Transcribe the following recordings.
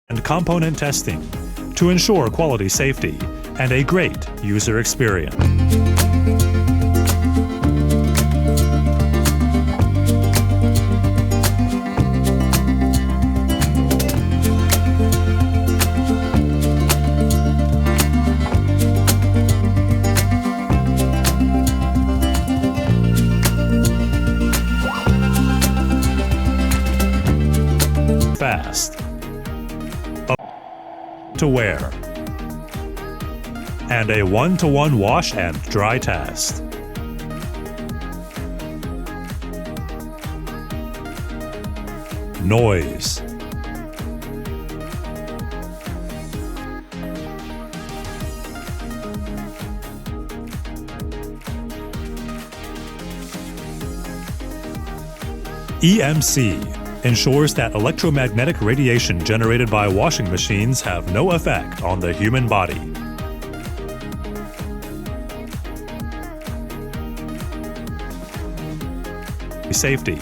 and component testing to ensure quality safety and a great user experience. Fast. To wear. And a one-to-one wash and dry test. Noise. EMC ensures that electromagnetic radiation generated by washing machines have no effect on the human body. Safety.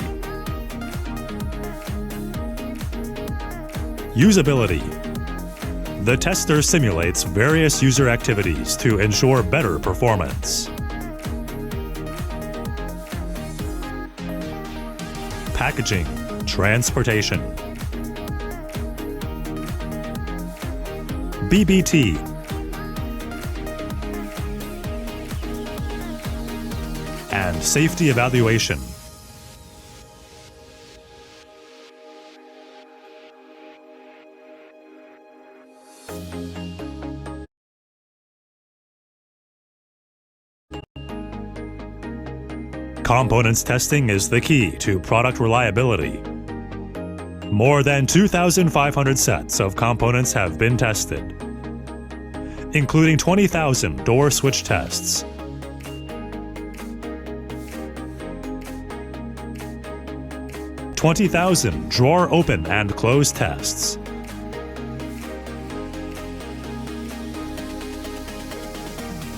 Usability. The tester simulates various user activities to ensure better performance. Packaging. Transportation. BBT. And safety evaluation. Components testing is the key to product reliability. More than 2,500 sets of components have been tested, including 20,000 door switch tests, 20,000 drawer open and close tests,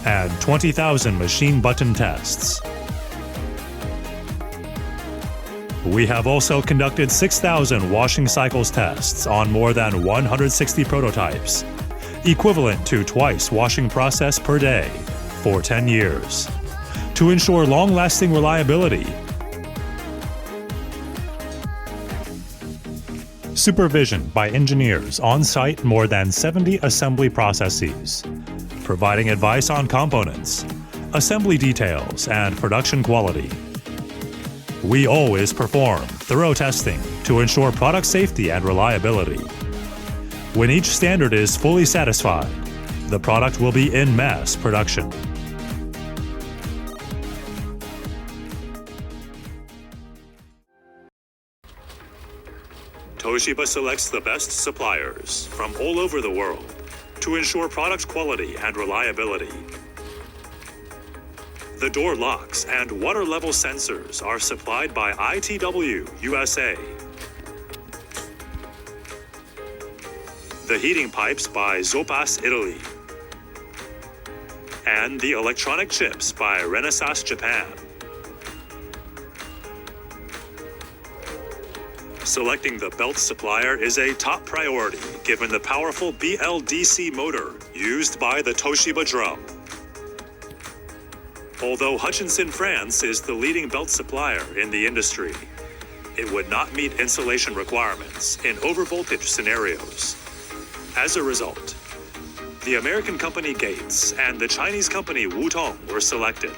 and 20,000 machine button tests. We have also conducted 6,000 washing cycles tests on more than 160 prototypes, equivalent to twice washing process per day for 10 years, to ensure long-lasting reliability. Supervision by engineers on site more than 70 assembly processes, providing advice on components, assembly details, and production quality. We always perform thorough testing to ensure product safety and reliability. When each standard is fully satisfied, the product will be in mass production. Toshiba selects the best suppliers from all over the world to ensure product quality and reliability. The door locks and water level sensors are supplied by ITW USA. The heating pipes by Zopas Italy. And the electronic chips by Renesas Japan. Selecting the belt supplier is a top priority given the powerful BLDC motor used by the Toshiba drum. Although Hutchinson France is the leading belt supplier in the industry, it would not meet insulation requirements in overvoltage scenarios. As a result, the American company Gates and the Chinese company Wutong were selected.